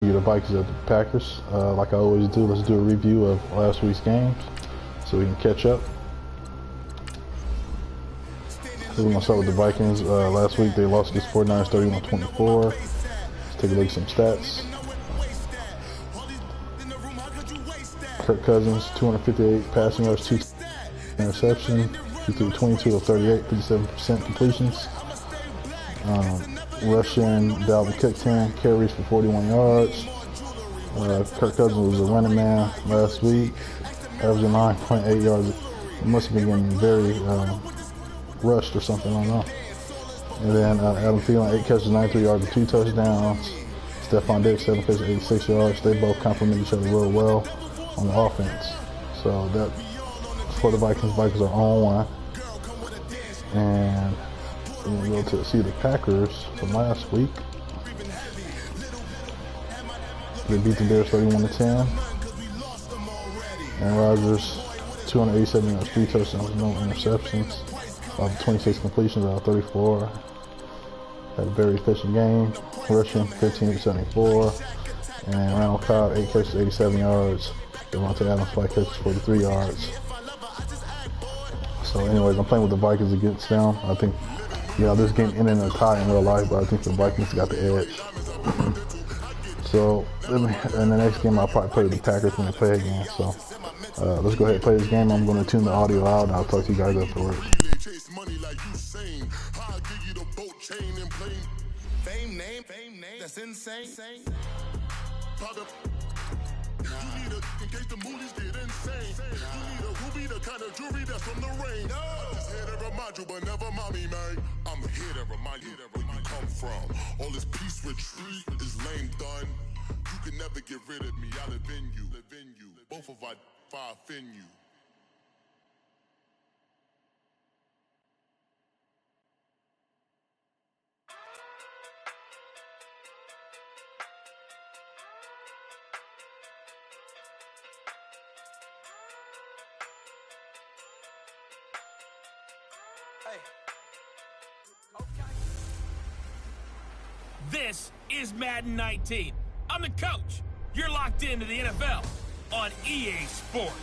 The Vikings at the Packers. Like I always do, let's do a review of last week's games so we can catch up. So we're going to start with the Vikings. Last week they lost against 49ers 31-24. Let's take a look at some stats. Kirk Cousins, 258 passing yards, 2 interceptions. He threw 22 of 38, 57% completions. Rushing, Dalvin Cook 10 carries for 41 yards. Kirk Cousins was a running man last week, averaging 9.8 yards. He must have been getting very rushed or something, I don't know. And then Adam Thielen, 8 catches, 93 yards, and 2 touchdowns. Stephon Diggs, 7 catches, 86 yards. They both complement each other real well on the offense. So that for the Vikings. Vikings are on 1. And we go to see the Packers from last week. They beat the Bears 31-10. And Rodgers, 287 yards, 3 touchdowns, no interceptions. 26 completions out of 34. Had a very efficient game. Rushing 15 of 74. And Randall Cobb, 8 catches, 87 yards. Devontae Adams, 5 catches, 43 yards. So anyways, I'm playing with the Vikings against them. I think, this game ended in a tie in real life, but I think the Vikings got the edge. So in the next game, I'll probably play with the Packers when they play again. So let's go ahead and play this game. I'm going to tune the audio out, and I'll talk to you guys afterwards. You need in case the movies get insane. You need a ruby, the kind of jewelry that's from the rain. I'm just here to remind you, but never mommy, man. I'm here to remind you where you come from. All this peace retreat is lame done. You can never get rid of me. I live in you. Both of our fire in you. This is Madden 19. I'm the coach. You're locked into the NFL on EA Sports.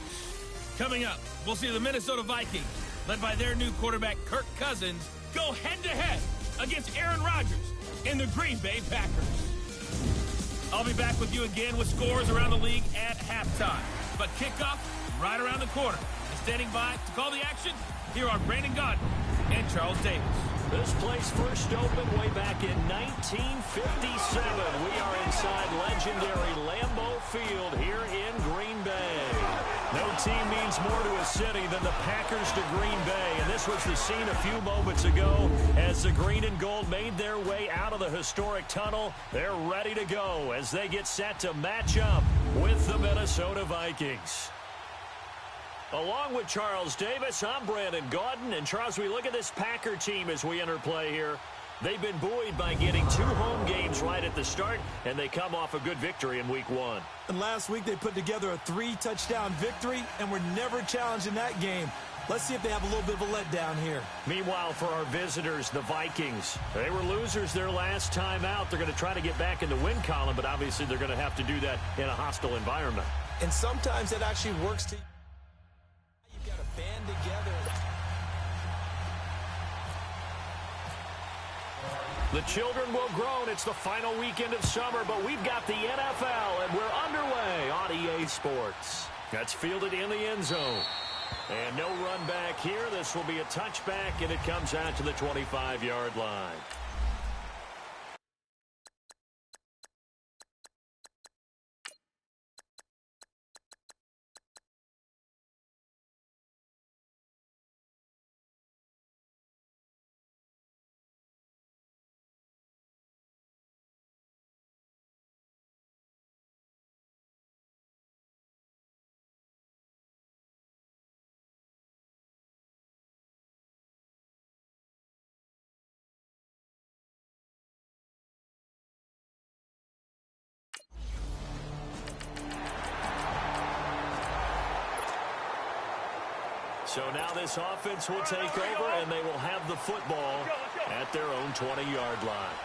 Coming up, we'll see the Minnesota Vikings, led by their new quarterback Kirk Cousins, go head-to-head against Aaron Rodgers and the Green Bay Packers. I'll be back with you again with scores around the league at halftime. But kickoff right around the corner. And standing by to call the action, here are Brandon Gaudin and Charles Davis. This place first opened way back in 1957. We are inside legendary Lambeau Field here in Green Bay. No team means more to a city than the Packers to Green Bay. And this was the scene a few moments ago as the green and gold made their way out of the historic tunnel. They're ready to go as they get set to match up with the Minnesota Vikings. Along with Charles Davis, I'm Brandon Gaudin. And Charles, we look at this Packer team as we enter play here. They've been buoyed by getting 2 home games right at the start, and they come off a good victory in Week 1. And last week they put together a 3-touchdown victory, and were never challenged in that game. Let's see if they have a little bit of a letdown here. Meanwhile, for our visitors, the Vikings, they were losers their last time out. They're going to try to get back in the win column, but obviously they're going to have to do that in a hostile environment. And sometimes it actually works to band together. The children will groan. It's the final weekend of summer, but we've got the NFL, and we're underway on EA Sports. That's fielded in the end zone. And no run back here. This will be a touchback, and it comes out to the 25-yard line. So now this offense will take over, and they will have the football at their own 20-yard line.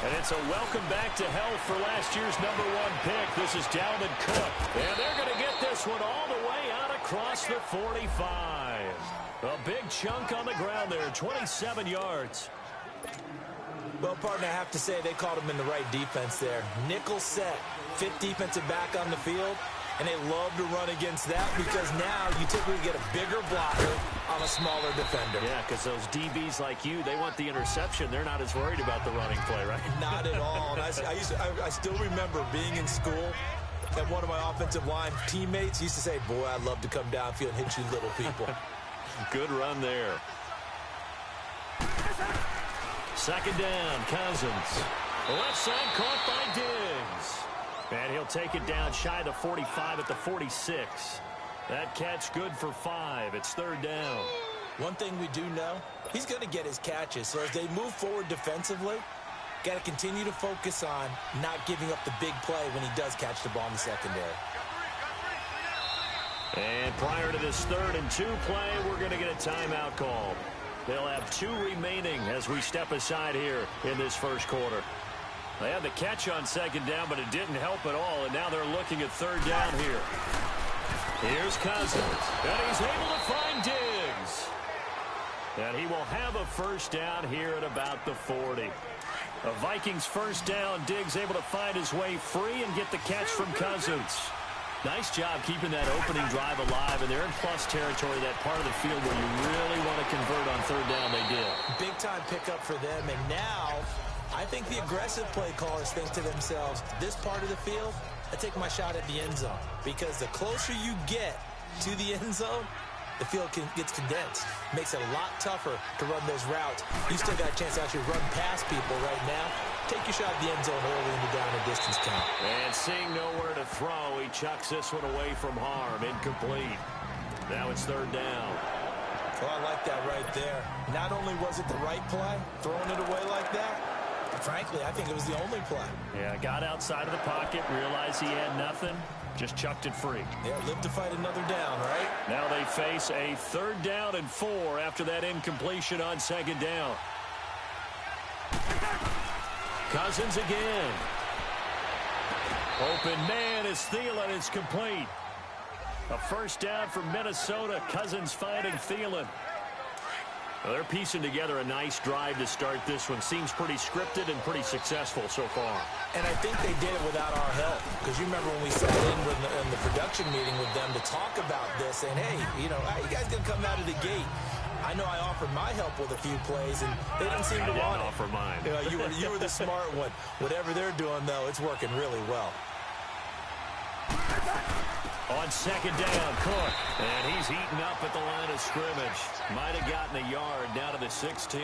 And it's a welcome back to health for last year's #1 pick. This is Dalvin Cook. And they're going to get this one all the way out across the 45. A big chunk on the ground there, 27 yards. Well, partner, I have to say they called him in the right defense there. Nickel set, fifth defensive back on the field, and they love to run against that because now you typically get a bigger blocker on a smaller defender. Yeah, because those DBs like you, they want the interception. They're not as worried about the running play, right? Not at all. And I still remember being in school, and one of my offensive line teammates used to say, boy, I'd love to come downfield and hit you little people. Good run there. Second down, Cousins. Left side caught by Diggs. And he'll take it down shy of the 45 at the 46. That catch good for 5. It's third down. One thing we do know, he's going to get his catches. So as they move forward defensively, got to continue to focus on not giving up the big play when he does catch the ball in the secondary. And prior to this 3rd and 2 play, we're going to get a timeout call. They'll have 2 remaining as we step aside here in this first quarter. They had the catch on second down, but it didn't help at all, and now they're looking at third down here. Here's Cousins, and he's able to find Diggs. And he will have a first down here at about the 40. A Vikings first down. Diggs able to find his way free and get the catch from Cousins. Nice job keeping that opening drive alive, and they're in plus territory, that part of the field where you really want to convert on third down. They did. Big-time pickup for them, and now I think the aggressive play callers think to themselves, this part of the field, I take my shot at the end zone, because the closer you get to the end zone, the field gets condensed. Makes it a lot tougher to run those routes. You still got a chance to actually run past people right now. Take your shot at the end zone early in the down and distance count. And seeing nowhere to throw, he chucks this one away from harm. Incomplete. Now it's third down. Oh, I like that right there. Not only was it the right play, throwing it away like that, but frankly, I think it was the only play. Yeah, got outside of the pocket, realized he had nothing, just chucked it free. Yeah, live to fight another down, right? Now they face a 3rd down and 4 after that incompletion on second down. Cousins again. Open man is Thielen. It's complete. A first down for Minnesota. Cousins finding Thielen. Well, they're piecing together a nice drive to start this one. Seems pretty scripted and pretty successful so far. And I think they did it without our help. Because you remember when we sat in the production meeting with them to talk about this, saying, hey, you guys going to come out of the gate. I know I offered my help with a few plays, and they didn't seem to want it. Offer mine. You were the smart one. Whatever they're doing, though, it's working really well. On second down, Cook. And he's eaten up at the line of scrimmage. Might have gotten a yard down to the 16.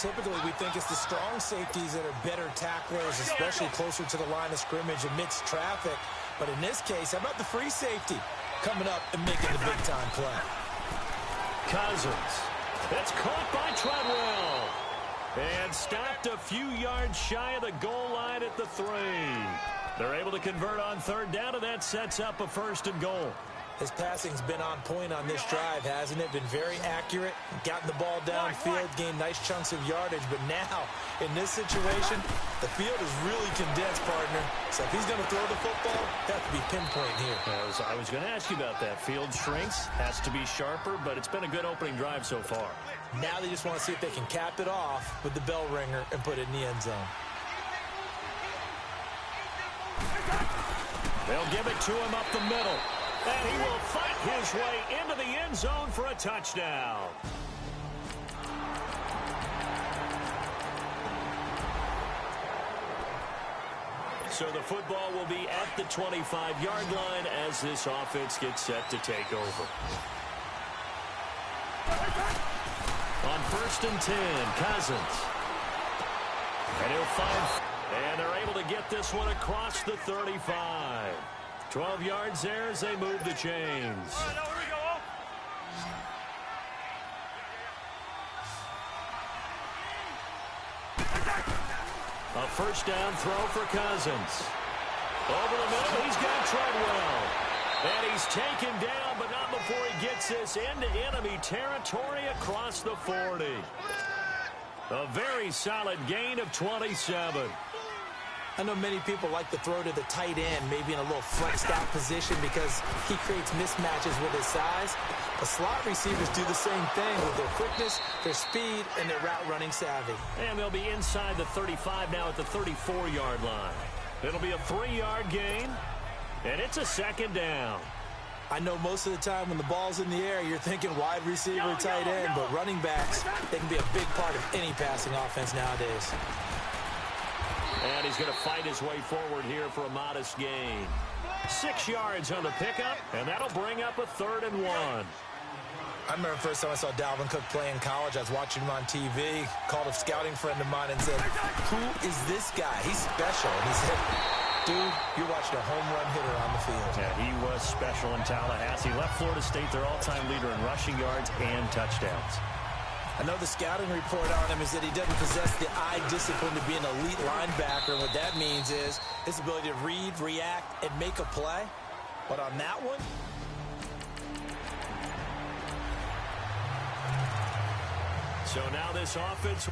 Typically, we think it's the strong safeties that are better tacklers, especially closer to the line of scrimmage amidst traffic. But in this case, how about the free safety coming up and making the big-time play? Cousins. That's caught by Treadwell. And stopped a few yards shy of the goal line at the 3. They're able to convert on third down, and that sets up a 1st and goal. His passing's been on point on this drive, hasn't it? Been very accurate, gotten the ball downfield, gained nice chunks of yardage. But now, in this situation, the field is really condensed, partner. So if he's going to throw the football, that has to be pinpoint here. I was going to ask you about that. Field shrinks, has to be sharper, but it's been a good opening drive so far. Now they just want to see if they can cap it off with the bell ringer and put it in the end zone. They'll give it to him up the middle. And he will fight his way into the end zone for a touchdown. So the football will be at the 25-yard line as this offense gets set to take over. On 1st and 10, Cousins. And he'll find... And they're able to get this one across the 35. 12 yards there as they move the chains. A first down throw for Cousins. Over the middle, he's got Treadwell. And he's taken down, but not before he gets this into enemy territory across the 40. A very solid gain of 27. I know many people like to throw to the tight end, maybe in a little flexed out position because he creates mismatches with his size. But slot receivers do the same thing with their quickness, their speed, and their route running savvy. And they'll be inside the 35 now at the 34-yard line. It'll be a 3-yard gain, and it's a second down. I know most of the time when the ball's in the air, you're thinking wide receiver, tight end, but running backs, they can be a big part of any passing offense nowadays. And he's going to fight his way forward here for a modest gain. 6 yards on the pickup, and that'll bring up a 3rd and 1. I remember the first time I saw Dalvin Cook play in college. I was watching him on TV, called a scouting friend of mine and said, "Who is this guy? He's special." And he said, "Dude, you're watching a home run hitter on the field." Yeah, he was special in Tallahassee. Left Florida State their all-time leader in rushing yards and touchdowns. I know the scouting report on him is that he doesn't possess the eye discipline to be an elite linebacker. And what that means is his ability to read, react, and make a play. But on that one, so now this offense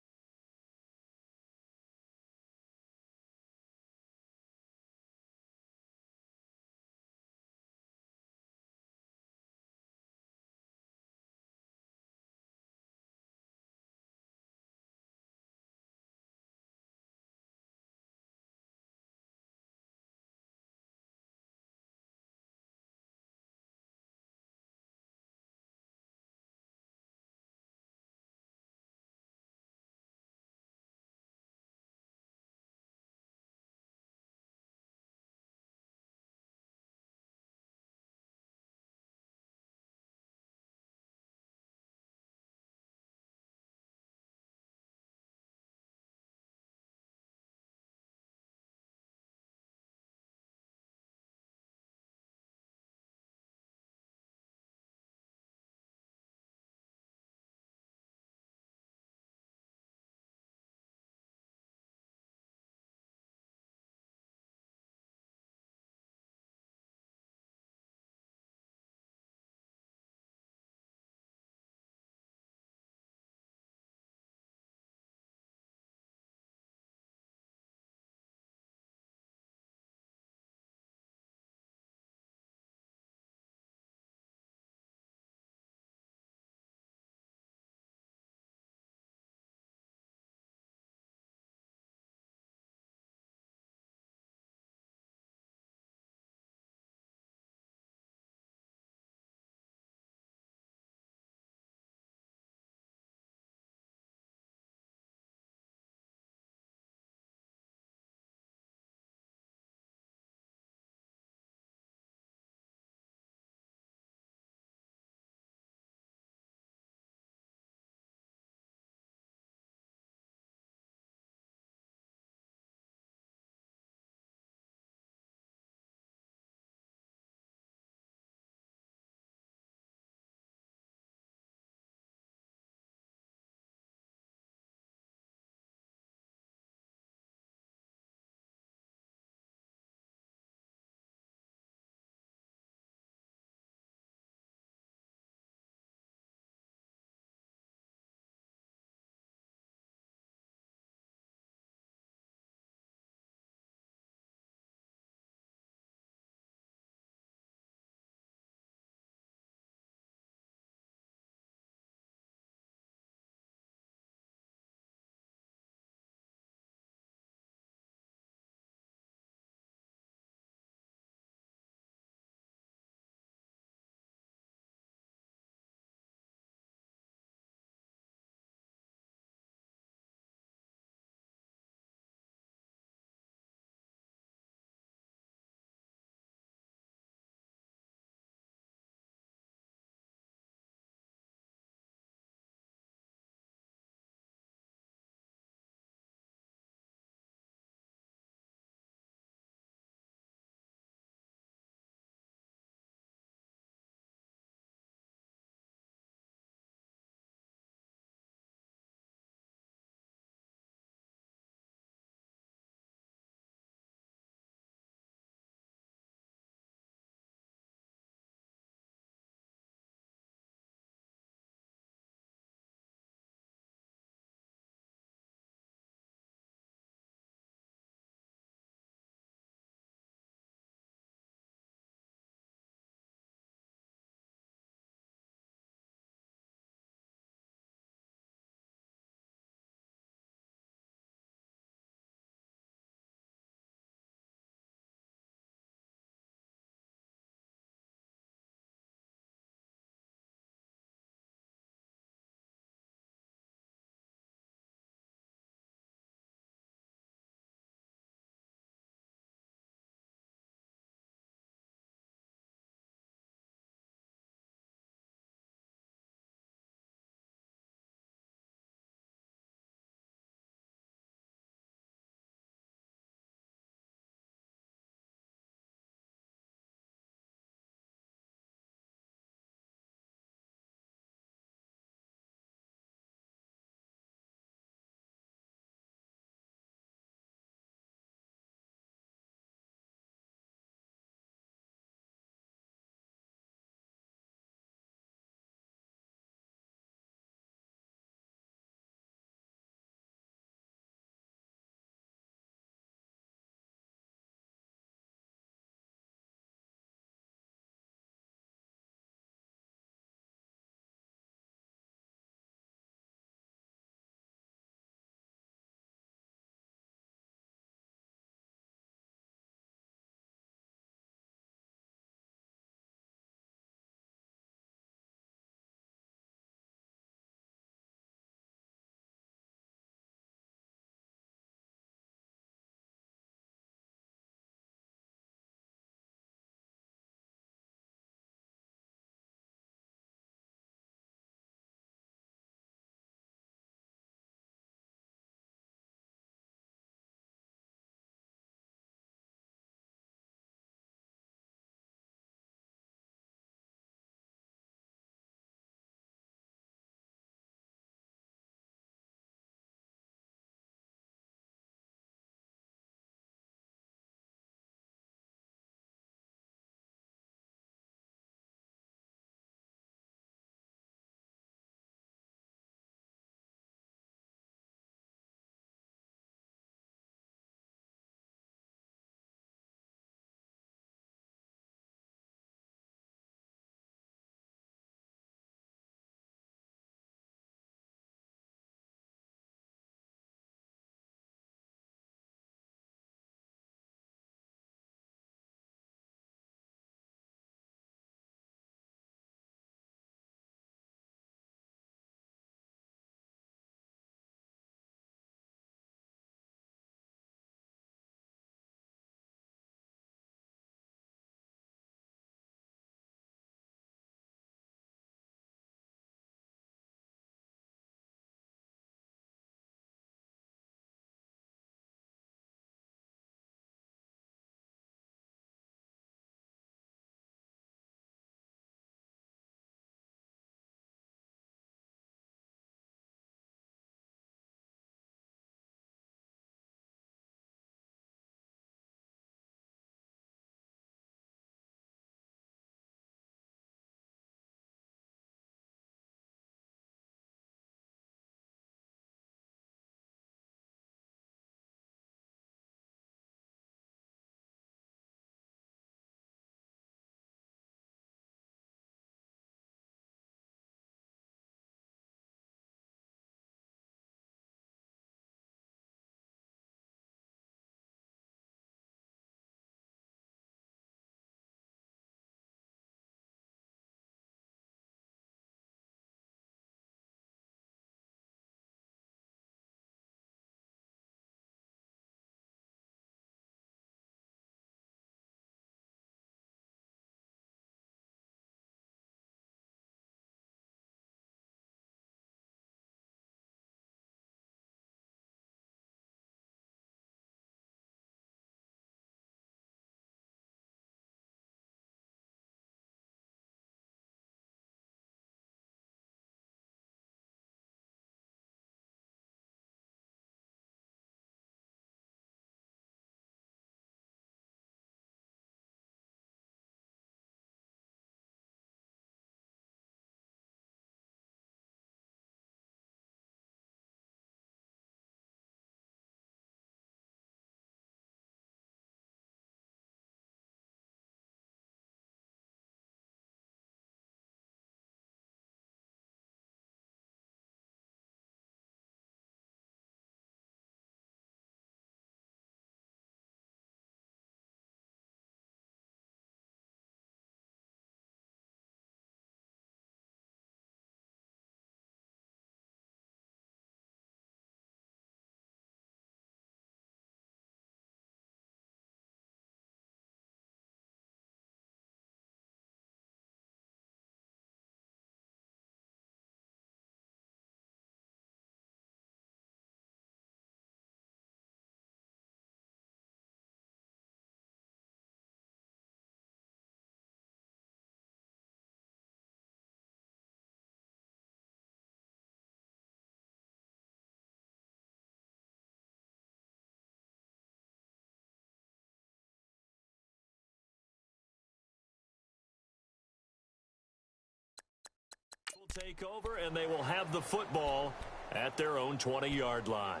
take over, and they will have the football at their own 20-yard line.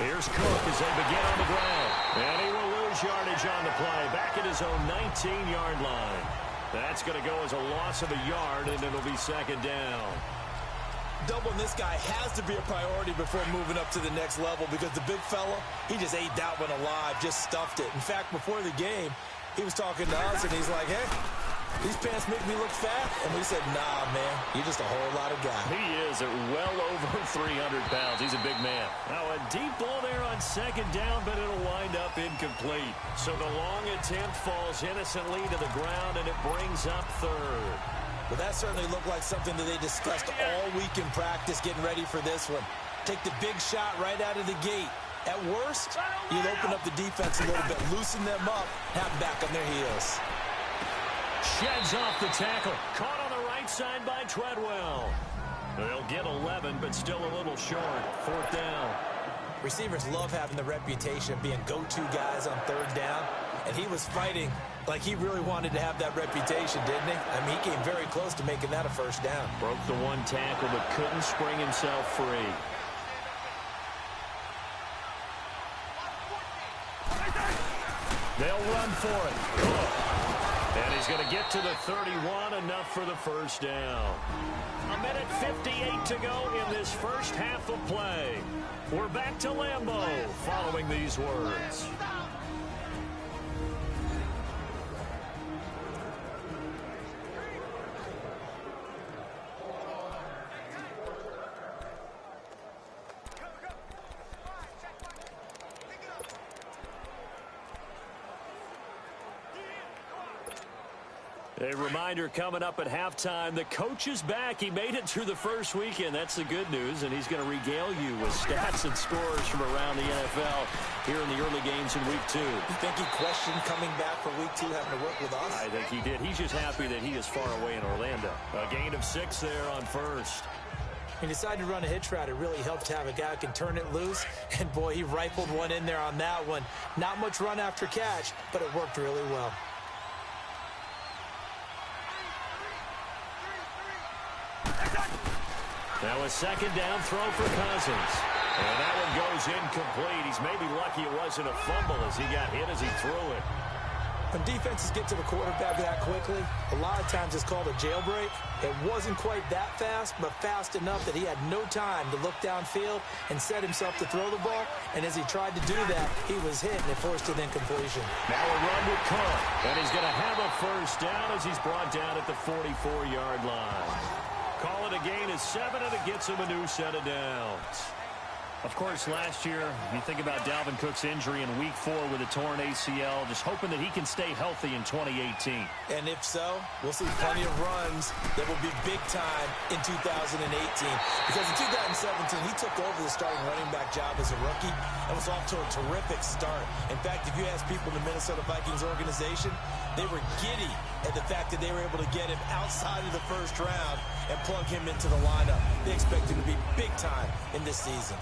Here's Cook as they begin on the ground. And he will lose yardage on the play. Back at his own 19-yard line. That's going to go as a loss of a yard, and it'll be second down. Doubling this guy has to be a priority before moving up to the next level because the big fella, he just ate that one alive, just stuffed it. In fact, before the game, he was talking to us, and he's like, hey, these pants make me look fat. And we said, nah, man, you're just a whole lot of guy. He is at well over 300 pounds. He's a big man. Now a deep ball there on second down, but it'll wind up incomplete. So the long attempt falls innocently to the ground, and it brings up third. Well, that certainly looked like something that they discussed all week in practice, getting ready for this one. Take the big shot right out of the gate. At worst, you'll open up the defense a little bit, loosen them up, have them back on their heels. Sheds off the tackle. Caught on the right side by Treadwell. They'll get 11, but still a little short. Fourth down. Receivers love having the reputation of being go-to guys on third down, and he was fighting like he really wanted to have that reputation, didn't he? I mean, he came very close to making that a first down. Broke the one tackle, but couldn't spring himself free. They'll run for it. And he's going to get to the 31, enough for the first down. 1:58 to go in this first half of play. We're back to Lambeau following these words. A reminder coming up at halftime, the coach is back. He made it through the first weekend. That's the good news, and he's going to regale you with stats and scores from around the NFL here in the early games in Week 2. You think he questioned coming back for Week 2, having to work with us? I think he did. He's just happy that he is far away in Orlando. A gain of 6 there on first. He decided to run a hitch route. It really helped to have a guy who can turn it loose, and boy, he rifled one in there on that one. Not much run after catch, but it worked really well. Now a second down throw for Cousins. And that one goes incomplete. He's maybe lucky it wasn't a fumble as he got hit as he threw it. When defenses get to the quarterback that quickly, a lot of times it's called a jailbreak. It wasn't quite that fast, but fast enough that he had no time to look downfield and set himself to throw the ball. And as he tried to do that, he was hit, and it forced an incompletion. Now a run with Cook. And he's going to have a first down as he's brought down at the 44-yard line. Call it a gain of 7, and it gets him a new set of downs. Of course, last year, you think about Dalvin Cook's injury in Week 4 with a torn ACL, just hoping that he can stay healthy in 2018. And if so, we'll see plenty of runs that will be big time in 2018. Because in 2017, he took over the starting running back job as a rookie and was off to a terrific start. In fact, if you ask people in the Minnesota Vikings organization, they were giddy at the fact that they were able to get him outside of the first round and plug him into the lineup. They expect him to be big time in this season.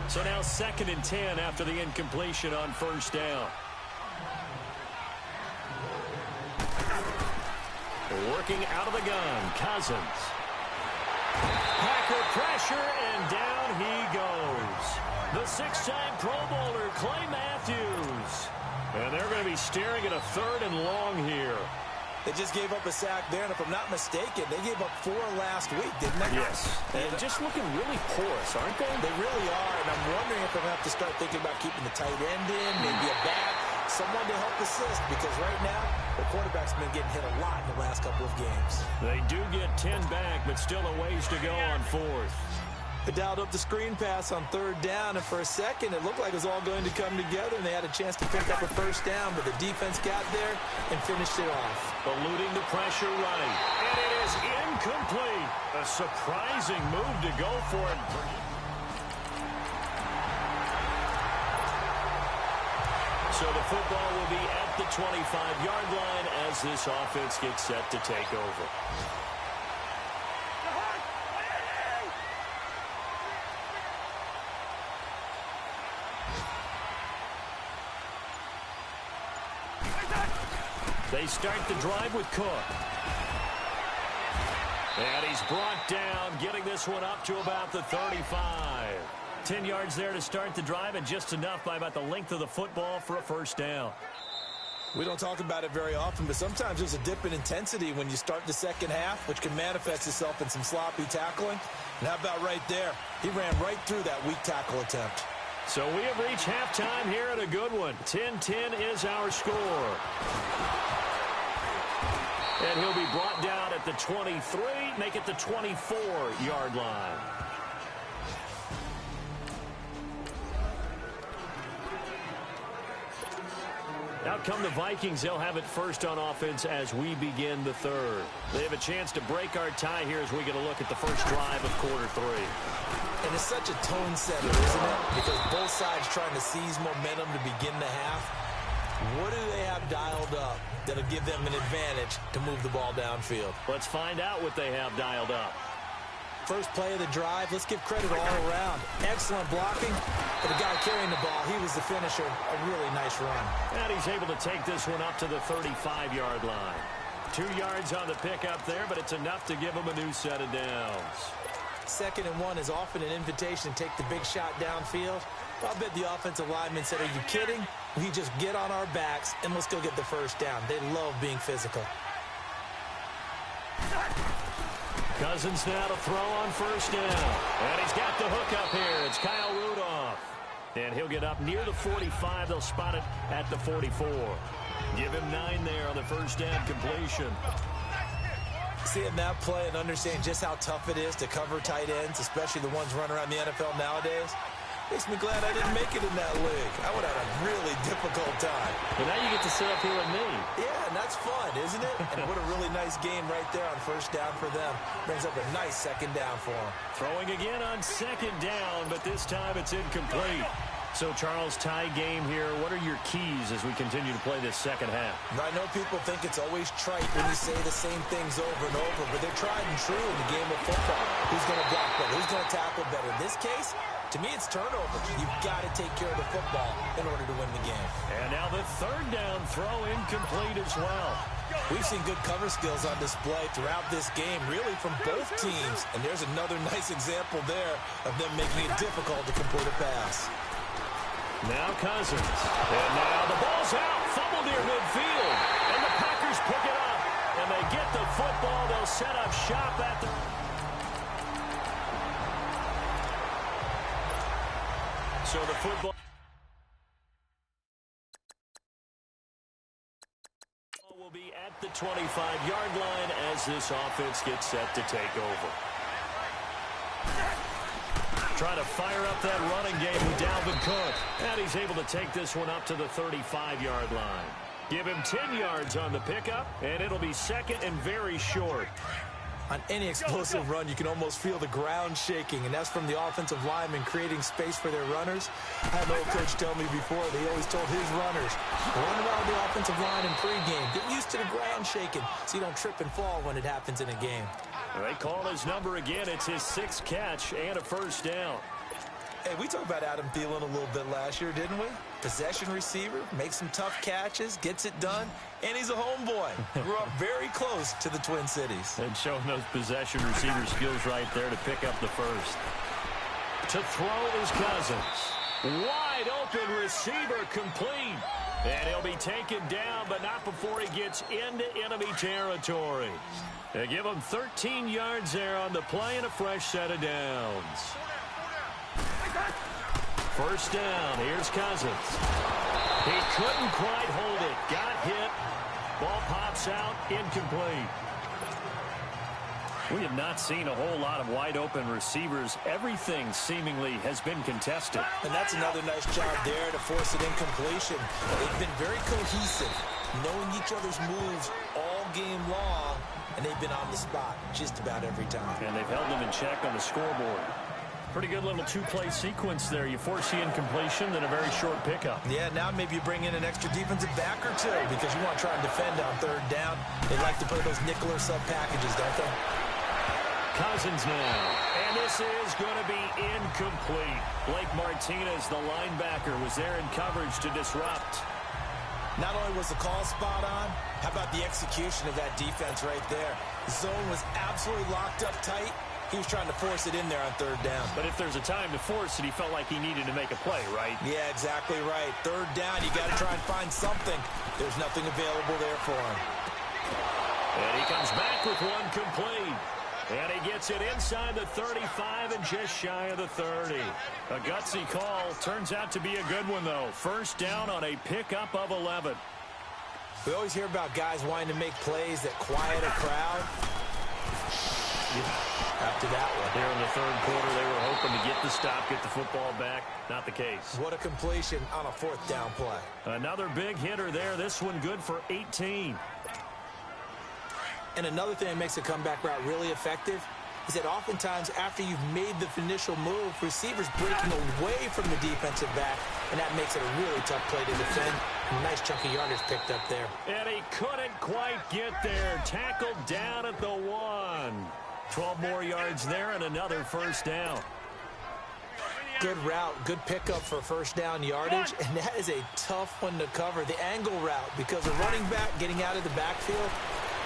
So now 2nd and 10 after the incompletion on first down. Working out of the gun, Cousins. Packer pressure, and down he goes. The 6-time Pro Bowler, Clay Matthews. And they're going to be staring at a 3rd and long here. They just gave up a sack there, and if I'm not mistaken, they gave up 4 last week, didn't they? Yes, and just looking really porous, aren't they? They really are, and I'm wondering if I'm going to have to start thinking about keeping the tight end in, maybe a back, someone to help assist, because right now, the quarterback's been getting hit a lot in the last couple of games. They do get 10 back, but still a ways to go on 4th. They dialed up the screen pass on 3rd down, and for a second, it looked like it was all going to come together, and they had a chance to pick up a first down, but the defense got there and finished it off. Eluding the pressure right, and it is incomplete. A surprising move to go for it. So the football will be at the 25-yard line as this offense gets set to take over. They start the drive with Cook. And he's brought down, getting this one up to about the 35. 10 yards there to start the drive, and just enough by about the length of the football for a first down. We don't talk about it very often, but sometimes there's a dip in intensity when you start the second half, which can manifest itself in some sloppy tackling. And how about right there? He ran right through that weak tackle attempt. So we have reached halftime here at a good one. 10-10 is our score. And he'll be brought down at the 23, make it the 24-yard line. Out come the Vikings. They'll have it first on offense as we begin the third. They have a chance to break our tie here as we get a look at the first drive of quarter three. And it's such a tone setter, isn't it? Because both sides trying to seize momentum to begin the half. What do they have dialed up that'll give them an advantage to move the ball downfield? Let's find out what they have dialed up. First play of the drive, let's give credit all around. Excellent blocking, but the guy carrying the ball, he was the finisher. A really nice run. And he's able to take this one up to the 35-yard line. 2 yards on the pickup there, but it's enough to give him a new set of downs. 2nd and 1 is often an invitation to take the big shot downfield. I bet the offensive lineman said, are you kidding? We just get on our backs and let's go get the first down. They love being physical. Cousins now to throw on first down. And he's got the hook up here. It's Kyle Rudolph. And he'll get up near the 45. They'll spot it at the 44. Give him 9 there on the first down completion. Seeing that play and understanding just how tough it is to cover tight ends, especially the ones running around the NFL nowadays, makes me glad I didn't make it in that league. I would have had a really difficult time. But now you get to sit up here with me. Yeah, and that's fun, isn't it? And what a really nice game right there on first down for them. Brings up a nice second down for them. Throwing again on second down, but this time it's incomplete. So, Charles, tie game here. What are your keys as we continue to play this second half? I know people think it's always trite when you say the same things over and over, but they're tried and true in the game of football. Who's going to block better? Who's going to tackle better? In this case, to me, it's turnovers. You've got to take care of the football in order to win the game. And now the third down throw incomplete as well. We've seen good cover skills on display throughout this game, really from both teams. And there's another nice example there of them making it difficult to complete a pass. Now Cousins. And now the ball's out. Fumble near midfield. And the Packers pick it up. And they get the football. They'll set up shop at the... So the football will be at the 25-yard line as this offense gets set to take over. Trying to fire up that running game with Dalvin Cook. And he's able to take this one up to the 35-yard line. Give him 10 yards on the pickup, and it'll be second and very short. On any explosive run, you can almost feel the ground shaking, and that's from the offensive linemen creating space for their runners. I had an old coach tell me before, they always told his runners, run around the offensive line in pregame. Get used to the ground shaking so you don't trip and fall when it happens in a game. They call his number again. It's his 6th catch and a first down. Hey, we talked about Adam Thielen a little bit last year, didn't we? Possession receiver, makes some tough catches, gets it done, and he's a homeboy. Grew up very close to the Twin Cities. And showing those possession receiver skills right there to pick up the first. To throw is Cousins. Wide open receiver complete. And he'll be taken down, but not before he gets into enemy territory. They give him 13 yards there on the play and a fresh set of downs. First down, here's Cousins. He couldn't quite hold it. Got hit. Ball pops out, incomplete. We have not seen a whole lot of wide-open receivers. Everything seemingly has been contested. And that's another nice job there to force an incompletion. They've been very cohesive, knowing each other's moves all game long, and they've been on the spot just about every time. And they've held them in check on the scoreboard. Pretty good little two-play sequence there. You force the incompletion, then a very short pickup. Yeah, now maybe you bring in an extra defensive back or two because you want to try and defend on third down. They like to play those nickel or sub packages, don't they? Cousins now. And this is going to be incomplete. Blake Martinez, the linebacker, was there in coverage to disrupt. Not only was the call spot on, how about the execution of that defense right there? The zone was absolutely locked up tight. He was trying to force it in there on third down. But if there's a time to force it, he felt like he needed to make a play, right? Yeah, exactly right. Third down, you got to try and find something. There's nothing available there for him. And he comes back with one complete. And he gets it inside the 35 and just shy of the 30. A gutsy call. Turns out to be a good one, though. First down on a pickup of 11. We always hear about guys wanting to make plays that quiet a crowd. After that one. There in the third quarter, they were hoping to get the stop, get the football back. Not the case. What a completion on a fourth down play. Another big hitter there. This one good for 18. And another thing that makes a comeback route really effective is that oftentimes after you've made the initial move, receivers breaking away from the defensive back, and that makes it a really tough play to defend. A nice chunk of yardage picked up there. And he couldn't quite get there. Tackled down at the 1. 12 more yards there and another first down. Good route, good pickup for first down yardage, and that is a tough one to cover. The angle route, because a running back getting out of the backfield,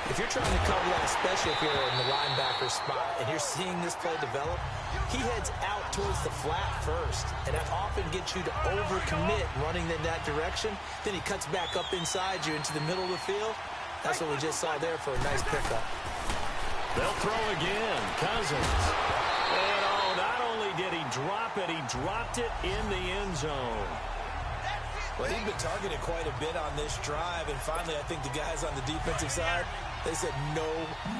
if you're trying to cover that, especially if you're in the linebacker spot and you're seeing this play develop, he heads out towards the flat first, and that often gets you to overcommit running in that direction. Then he cuts back up inside you into the middle of the field. That's what we just saw there for a nice pickup. They'll throw again. Cousins. And oh, not only did he drop it, he dropped it in the end zone. Well, he'd been targeted quite a bit on this drive, and finally I think the guys on the defensive side, they said no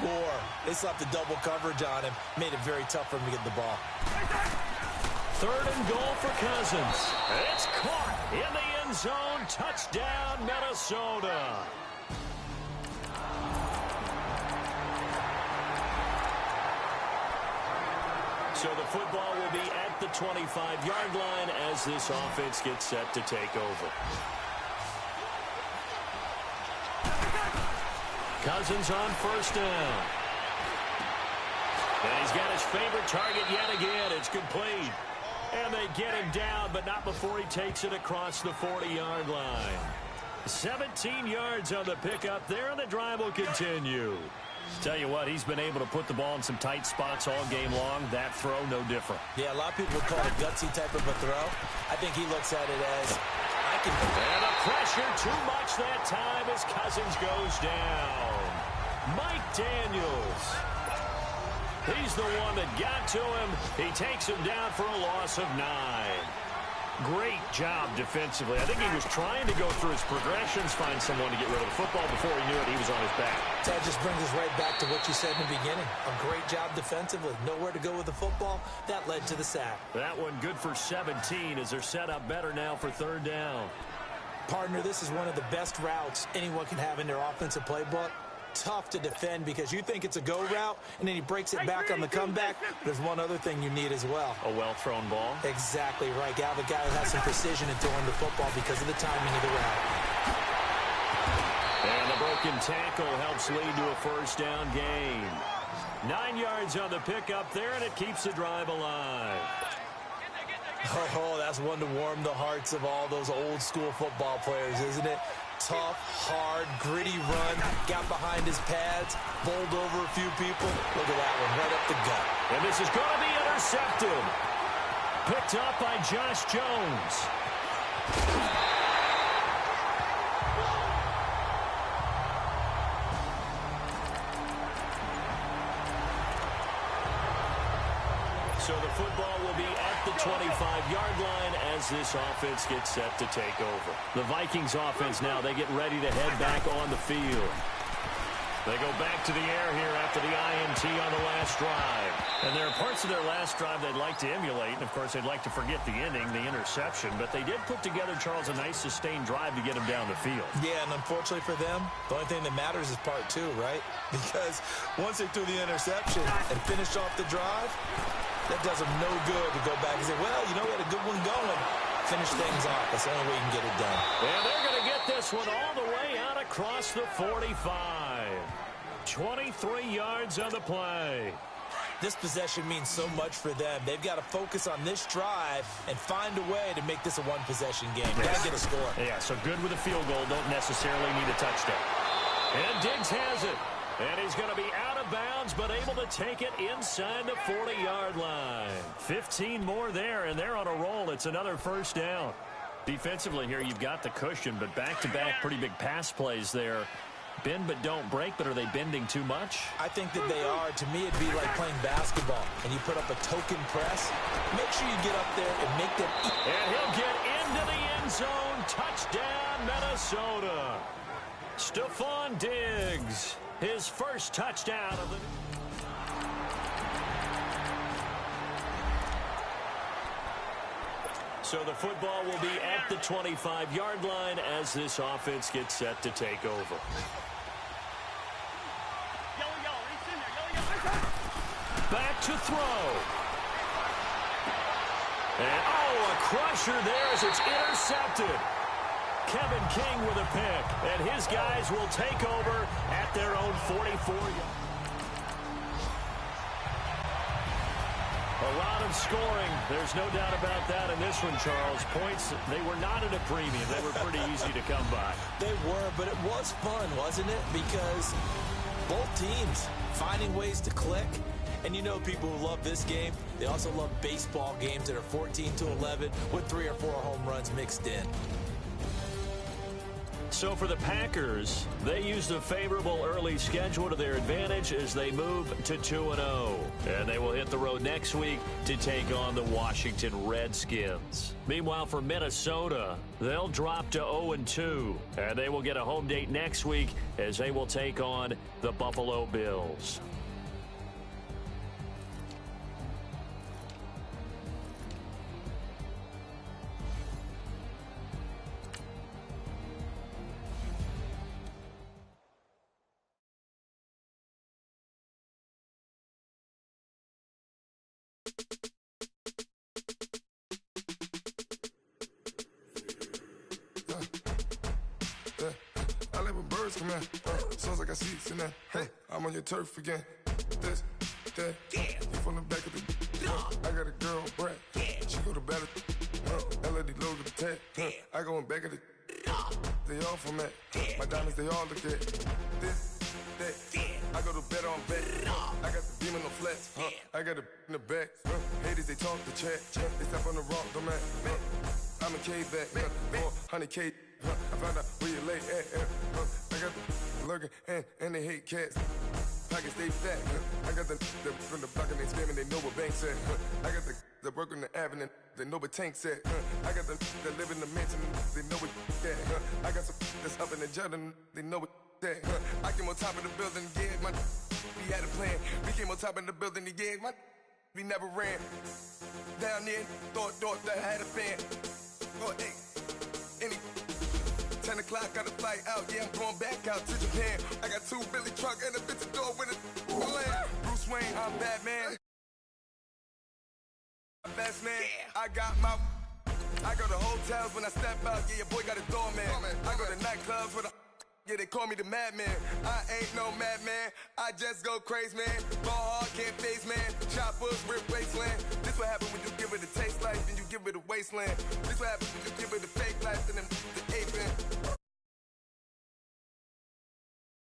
more. They slapped the double coverage on him, made it very tough for him to get the ball. Third and goal for Cousins. It's caught in the end zone. Touchdown, Minnesota. So the football will be at the 25-yard line as this offense gets set to take over. Cousins on first down. And he's got his favorite target yet again. It's complete. And they get him down, but not before he takes it across the 40-yard line. 17 yards on the pickup there, and the drive will continue. Tell you what, he's been able to put the ball in some tight spots all game long. That throw, no different. Yeah, a lot of people would call it a gutsy type of a throw. I think he looks at it as, I can... And the pressure too much that time as Cousins goes down. Mike Daniels. He's the one that got to him. He takes him down for a loss of 9. Great job defensively. I think he was trying to go through his progressions, find someone to get rid of the football. Before he knew it, he was on his back. That just brings us right back to what you said in the beginning. A great job defensively. Nowhere to go with the football. That led to the sack. That one good for 17 as they're set up better now for third down. Partner, this is one of the best routes anyone can have in their offensive playbook. Tough to defend because you think it's a go route, and then he breaks it back on the comeback. There's one other thing you need as well. A well-thrown ball? Exactly right. Gal, the guy who has some precision in throwing the football because of the timing of the route. And the broken tackle helps lead to a first down gain. 9 yards on the pickup there, and it keeps the drive alive. Oh, that's one to warm the hearts of all those old-school football players, isn't it? Tough, hard, gritty run, got behind his pads, bowled over a few people. Look at that one, right up the gut. And this is going to be intercepted. Picked up by Josh Jones. So the football will be at the 25-yard line as this offense gets set to take over. The Vikings offense now, they get ready to head back on the field. They go back to the air here after the INT on the last drive. And there are parts of their last drive they'd like to emulate. And, of course, they'd like to forget the ending, the interception. But they did put together, Charles, a nice sustained drive to get him down the field. Yeah, and unfortunately for them, the only thing that matters is part 2, right? Because once they threw the interception and finished off the drive, that it does them no good to go back and say, well, you know, we had a good one going. Finish things off. That's the only way you can get it done. And they're going to get this one all the way out across the 45. 23 yards on the play. This possession means so much for them. They've got to focus on this drive and find a way to make this a one-possession game. Got to get a score. Yeah, so good with a field goal. Don't necessarily need a touchdown. And Diggs has it. And he's going to be out of bounds, but able to take it inside the 40-yard line. 15 more there, and they're on a roll. It's another first down. Defensively here, you've got the cushion, but back-to-back pretty big pass plays there. Bend but don't break, but are they bending too much? I think that they are. To me, it'd be like playing basketball, and you put up a token press. Make sure you get up there and make them eat. And he'll get into the end zone. Touchdown, Minnesota. Stephon Diggs, his first touchdown of the... So the football will be at the 25-yard line as this offense gets set to take over. Back to throw. And, a crusher there as it's intercepted. Kevin King with a pick, and his guys will take over at their own 44-yard. A lot of scoring. There's no doubt about that in this one, Charles. Points, they were not at a premium. They were pretty easy to come by. They were, but it was fun, wasn't it? Because both teams finding ways to click. And you know people who love this game, they also love baseball games that are 14-11 with 3 or 4 home runs mixed in. So for the Packers, they used a favorable early schedule to their advantage as they move to 2-0. And they will hit the road next week to take on the Washington Redskins. Meanwhile, for Minnesota, they'll drop to 0-2. And they will get a home date next week as they will take on the Buffalo Bills. I live with birds come in. Sounds like I see seats in there. Hey, I'm on your turf again. This, that, you from the back of the. I got a girl, Brad. She go to battle. LED logo the tag. I go in back of the. They all from that. My diamonds, they all look at. This, that. I go to bed on bed. I got the beam in the flats. I got it in the back. Haters, they talk the chat. They step on the rock, the man. I'm a K-back. 400K. I found out where you lay at. I got the lurking and they hate cats. Pockets stay fat. I got the from the block and they screaming, they know what banks at. I got the work on the avenue, they know what tanks at. I got the live in the mansion, they know what that. I got some that's up in the Jordan, they know what that. I came on top of the building, yeah, we had a plan. We came on top of the building, yeah, we never ran. Down there, thought that I had a fan. Oh, hey, any 10 o'clock, got a flight out, yeah, I'm going back out to Japan. I got 2 Billy truck and a bitch door with a land. Bruce Wayne, I'm Batman. I'm best man, I got my. I go to hotels when I step out, yeah, your boy got a doorman. I go to nightclubs with a. Yeah, they call me the madman. I ain't no madman. I just go crazy, man. Ball hard, can't face, man. Choppers, rip wasteland. This what happens when you give it a taste life and you give it a wasteland. This what happens when you give it a fake life and then